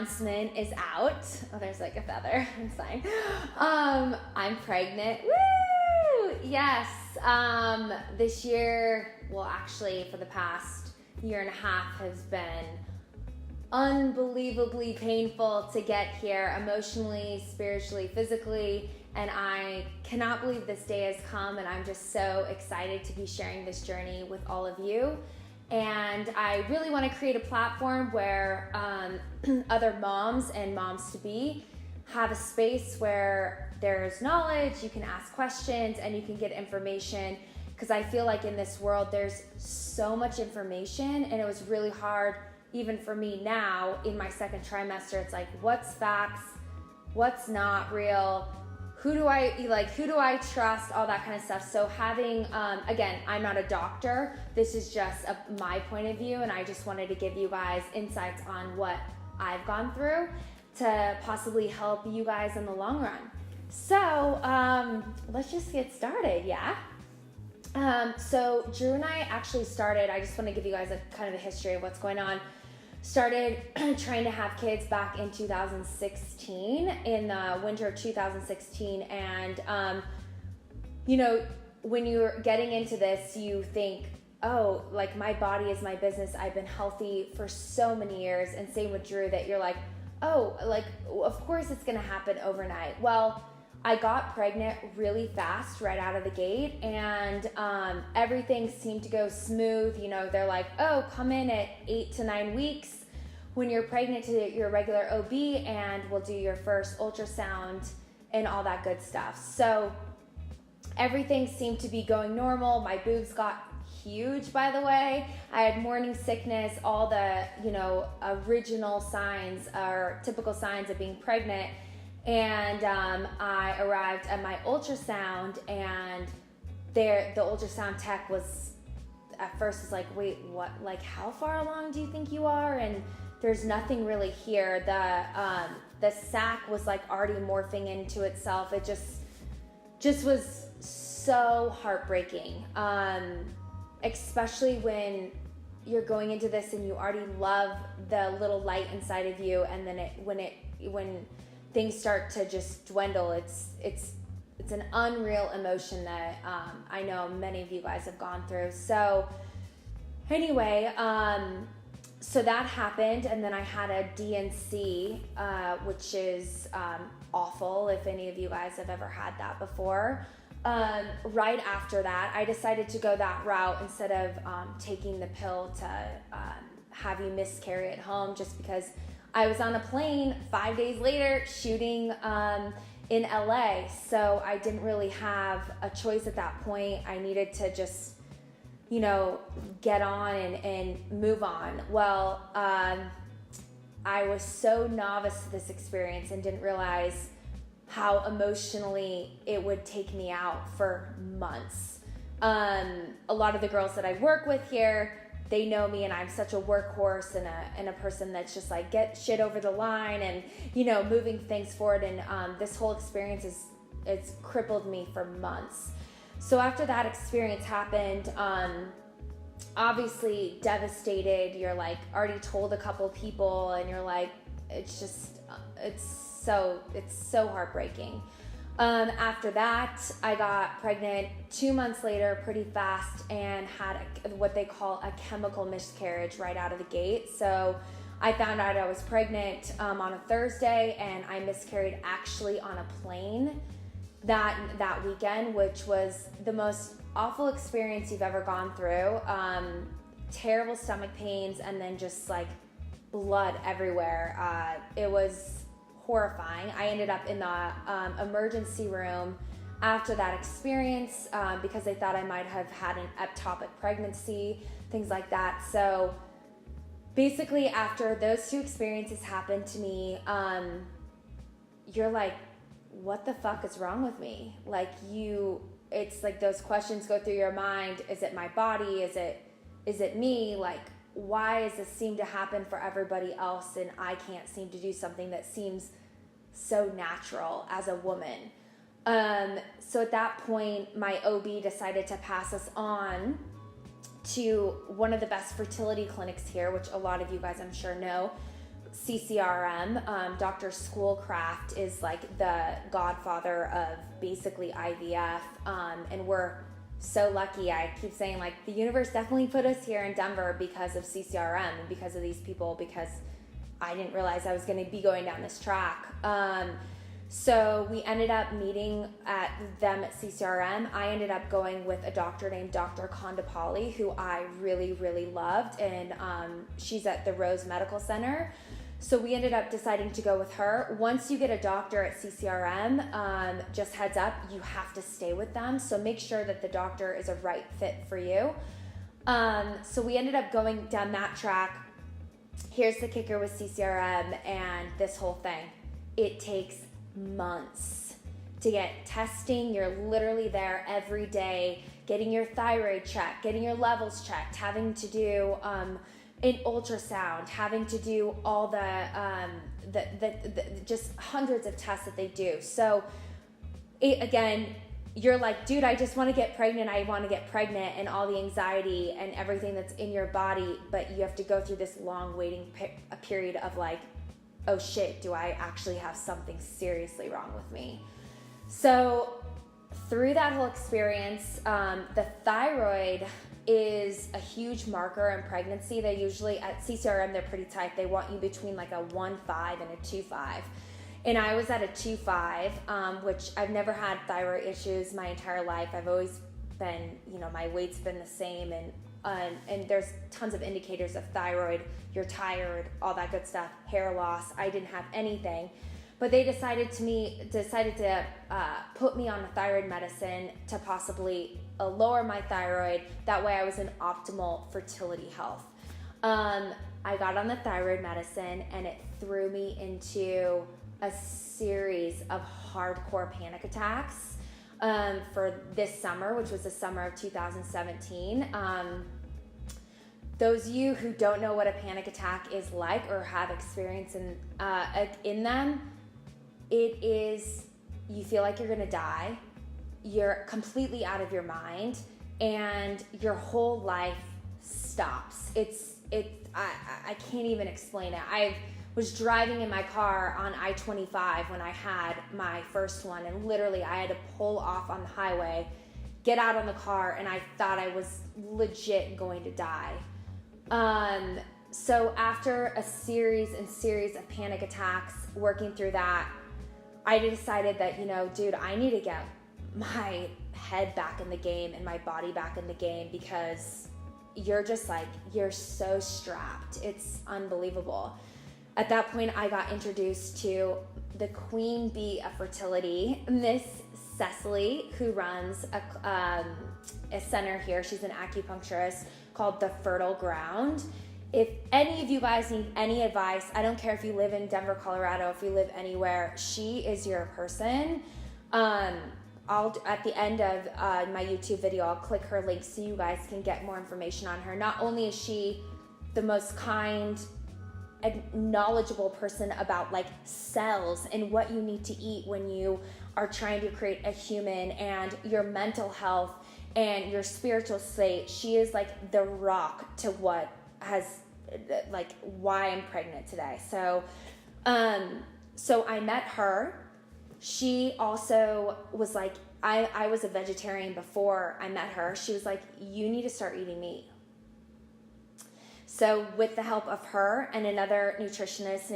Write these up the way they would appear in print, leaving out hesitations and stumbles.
announcement is out. Oh, there's like a feather. It's fine. I'm pregnant. Woo! Yes. This year, well, actually, for the past year and a half has been unbelievably painful to get here, emotionally, spiritually, physically, and I cannot believe this day has come, and I'm just so excited to be sharing this journey with all of you. And I really want to create a platform where other moms and moms-to-be have a space where there's knowledge, you can ask questions, and you can get information, because I feel like in this world there's so much information, and it was really hard even for me now in my second trimester. It's like, what's facts, what's not real, who do I trust, all that kind of stuff. So having, again, I'm not a doctor, this is just my point of view, and I just wanted to give you guys insights on what I've gone through to possibly help you guys in the long run. So let's just get started, yeah? So Drew and I actually started, I just want to give you guys a kind of a history of what's going on. Started trying to have kids back in 2016, in the winter of 2016. And, you know, when you're getting into this, you think, oh, like my body is my business. I've been healthy for so many years. And same with Drew, that you're like, oh, like, of course it's going to happen overnight. Well, I got pregnant really fast right out of the gate, and everything seemed to go smooth. You know, they're like, oh, come in at 8 to 9 weeks when you're pregnant to your regular OB, and we'll do your first ultrasound and all that good stuff. So everything seemed to be going normal. My boobs got huge, by the way. I had morning sickness, all the, you know, original signs or typical signs of being pregnant. And I arrived at my ultrasound, and the ultrasound tech was, at first was like, wait, what, like how far along do you think you are? And there's nothing really here. The sac was like already morphing into itself. It just was so heartbreaking, especially when you're going into this and you already love the little light inside of you, and then when things start to just dwindle, it's an unreal emotion that I know many of you guys have gone through. So anyway, so that happened, and then I had a DNC, which is awful if any of you guys have ever had that before. Right after that, I decided to go that route instead of taking the pill to have you miscarry at home, just because I was on a plane 5 days later shooting in LA, so I didn't really have a choice at that point. I needed to just, you know, get on and move on. Well, I was so novice to this experience and didn't realize how emotionally it would take me out for months. A lot of the girls that I work with here, they know me, and I'm such a workhorse and a person that's just like get shit over the line and, you know, moving things forward. And this whole experience it's crippled me for months. So after that experience happened, obviously devastated. You're like already told a couple people, and you're like, it's so heartbreaking. After that, I got pregnant 2 months later, pretty fast, and had what they call a chemical miscarriage right out of the gate. So I found out I was pregnant on a Thursday, and I miscarried actually on a plane that weekend, which was the most awful experience you've ever gone through. Terrible stomach pains, and then just like blood everywhere. It was horrifying. I ended up in the emergency room after that experience because they thought I might have had an ectopic pregnancy, things like that. So basically, after those two experiences happened to me, you're like, what the fuck is wrong with me? Like it's like those questions go through your mind. Is it my body? Is it me? Like, why does this seem to happen for everybody else, and I can't seem to do something that seems so natural as a woman? So at that point, my OB decided to pass us on to one of the best fertility clinics here, which a lot of you guys I'm sure know. CCRM. Dr. Schoolcraft is like the godfather of basically IVF, and we're so lucky. I keep saying, like, the universe definitely put us here in Denver because of CCRM and because of these people, because I didn't realize I was going to be going down this track. So we ended up meeting at them at CCRM. I ended up going with a doctor named Dr. Kondapalli, who I really, really loved, and she's at the Rose Medical Center. So we ended up deciding to go with her. Once you get a doctor at CCRM, just heads up, you have to stay with them. So make sure that the doctor is a right fit for you. So we ended up going down that track. Here's the kicker with CCRM and this whole thing. It takes months to get testing. You're literally there every day, getting your thyroid checked, getting your levels checked, having to do an ultrasound, having to do all the just hundreds of tests that they do. So again, you're like, dude, I just want to get pregnant. I want to get pregnant, and all the anxiety and everything that's in your body, but you have to go through this long waiting period of like, oh shit, do I actually have something seriously wrong with me? So through that whole experience, the thyroid is a huge marker in pregnancy. They usually, at CCRM, they're pretty tight. They want you between like a 1.5 and a 2.5. And I was at a 2.5, which I've never had thyroid issues my entire life. I've always been, my weight's been the same, and there's tons of indicators of thyroid. You're tired, all that good stuff, hair loss. I didn't have anything, but they decided to put me on a thyroid medicine to possibly lower my thyroid. That way I was in optimal fertility health. I got on the thyroid medicine, and it threw me into a series of hardcore panic attacks for this summer, which was the summer of 2017. Those of you who don't know what a panic attack is like or have experience in them, it is, you feel like you're gonna die, you're completely out of your mind, and your whole life stops. I can't even explain it. I was driving in my car on I-25 when I had my first one, and literally I had to pull off on the highway, get out on the car, and I thought I was legit going to die. So after a series of panic attacks, working through that, I decided that, dude, I need to get my head back in the game and my body back in the game, because you're just like, you're so strapped. It's unbelievable. At that point, I got introduced to the queen bee of fertility, Miss Cecily, who runs a center here. She's an acupuncturist called The Fertile Ground. If any of you guys need any advice, I don't care if you live in Denver, Colorado, if you live anywhere, she is your person. At the end of my YouTube video, I'll click her link so you guys can get more information on her. Not only is she the most kind and knowledgeable person about like cells and what you need to eat when you are trying to create a human, and your mental health and your spiritual state, she is like the rock to what has, like, why I'm pregnant today. So I met her. She also was like, I was a vegetarian before I met her. She was like, you need to start eating meat. So with the help of her and another nutritionist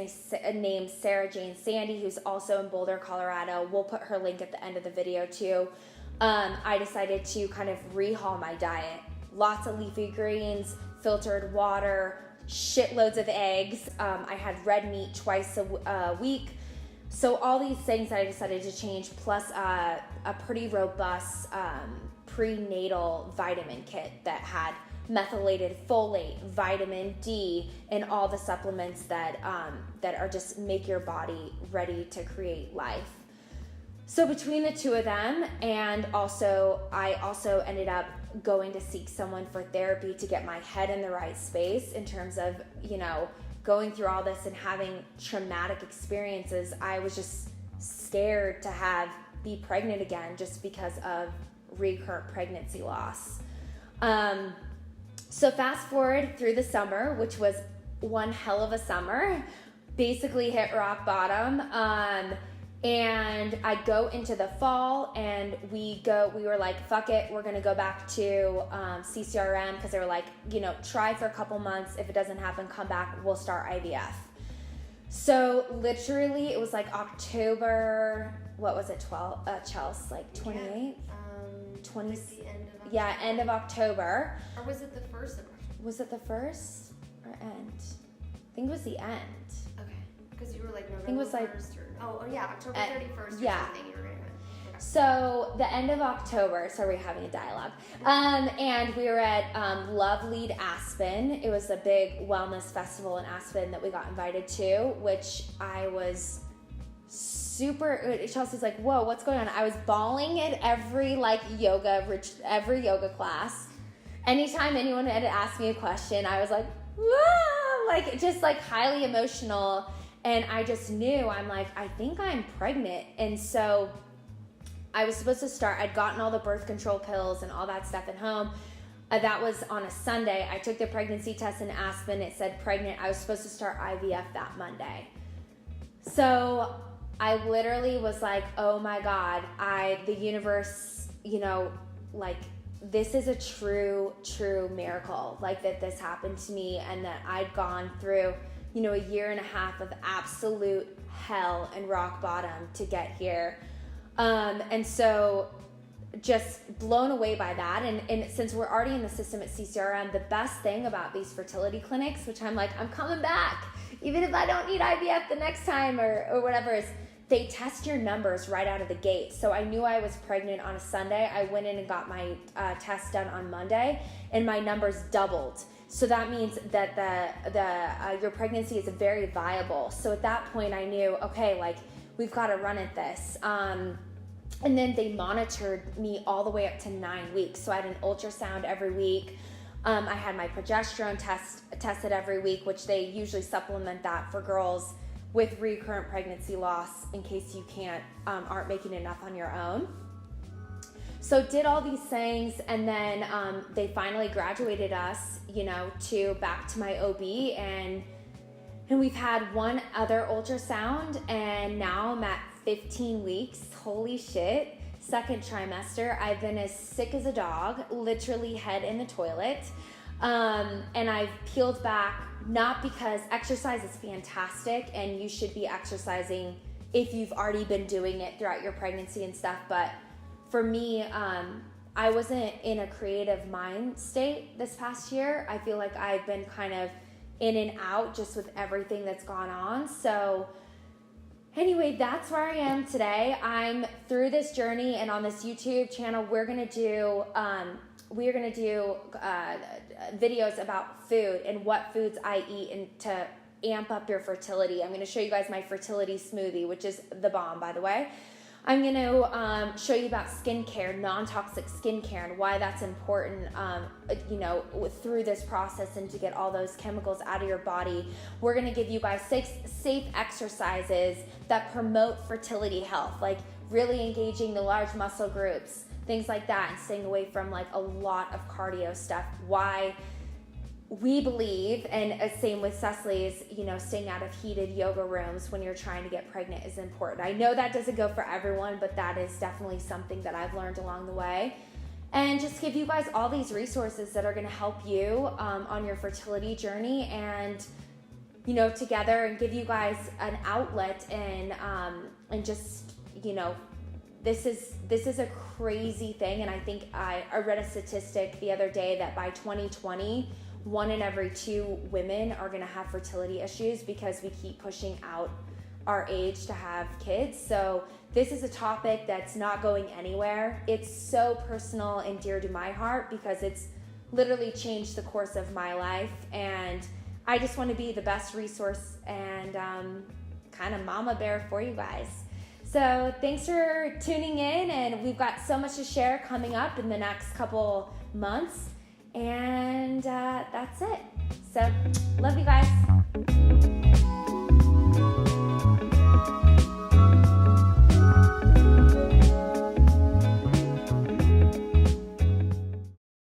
named Sarah Jane Sandy, who's also in Boulder, Colorado, we'll put her link at the end of the video too, I decided to kind of rehaul my diet. Lots of leafy greens, filtered water, shitloads of eggs. I had red meat twice a week. So all these things that I decided to change, plus a pretty robust prenatal vitamin kit that had methylated folate, vitamin D, and all the supplements that are just make your body ready to create life. So between the two of them, and I also ended up going to seek someone for therapy to get my head in the right space in terms of, going through all this and having traumatic experiences. I was just scared to be pregnant again just because of recurrent pregnancy loss. So fast forward through the summer, which was one hell of a summer. basically hit rock bottom. And I go into the fall, and we were like, fuck it, we're gonna go back to CCRM, because they were like, try for a couple months. If it doesn't happen, come back, we'll start IVF. So literally it was like October, what was it, Chelsea, like 28th? 20, like the end of October. Yeah, end of October. Or was it the 1st of October? Was it the first or end? I think it was the end. Okay, because you were like November I think it was like 1st or yeah, October 31st or yeah. something. You were gonna. Okay. So the end of October, so we're having a dialogue, and we were at Love Lead Aspen. It was a big wellness festival in Aspen that we got invited to, which I was super. Chelsea's like, whoa, what's going on? I was bawling at every yoga class. Anytime anyone had to ask me a question, I was like, whoa, like just like highly emotional. And I just knew, I'm like, I think I'm pregnant. And so I was supposed to start, I'd gotten all the birth control pills and all that stuff at home. That was on a Sunday. I took the pregnancy test in Aspen. It said pregnant. I was supposed to start IVF that Monday. So I literally was like, oh my God, the universe, like, this is a true miracle, like that this happened to me, and that I'd gone through, a year and a half of absolute hell and rock bottom to get here. And so just blown away by that. And since we're already in the system at CCRM, the best thing about these fertility clinics, which I'm like, I'm coming back, even if I don't need IVF the next time or whatever, is they test your numbers right out of the gate. So I knew I was pregnant on a Sunday. I went in and got my test done on Monday, and my numbers doubled. So that means that your pregnancy is very viable. So at that point I knew, okay, like we've got to run at this. And then they monitored me all the way up to 9 weeks. So I had an ultrasound every week. I had my progesterone tested every week, which they usually supplement that for girls with recurrent pregnancy loss in case you aren't making enough on your own. So did all these things, and then they finally graduated us, back to my OB, and we've had one other ultrasound, and now I'm at 15 weeks. Holy shit. Second trimester. I've been as sick as a dog, literally head in the toilet. And I've peeled back, not because exercise is fantastic and you should be exercising if you've already been doing it throughout your pregnancy and stuff, but for me, I wasn't in a creative mind state this past year. I feel like I've been kind of in and out just with everything that's gone on. So anyway, that's where I am today. I'm through this journey, and on this YouTube channel, we're gonna do videos about food and what foods I eat and to amp up your fertility. I'm gonna show you guys my fertility smoothie, which is the bomb, by the way. I'm going to show you about skincare, non-toxic skincare, and why that's important, through this process, and to get all those chemicals out of your body. We're going to give you guys 6 safe exercises that promote fertility health, like really engaging the large muscle groups, things like that, and staying away from like a lot of cardio stuff. Why we believe, and same with Cecily's, staying out of heated yoga rooms when you're trying to get pregnant is important. I know that doesn't go for everyone, but that is definitely something that I've learned along the way. And just give you guys all these resources that are going to help you on your fertility journey, and together, and give you guys an outlet, and just this is a crazy thing. And I think I read a statistic the other day that by 2020, 1 in every 2 women are going to have fertility issues because we keep pushing out our age to have kids. So this is a topic that's not going anywhere. It's so personal and dear to my heart because it's literally changed the course of my life, and I just want to be the best resource and kind of mama bear for you guys. So thanks for tuning in, and we've got so much to share coming up in the next couple months. And that's it. So love you guys.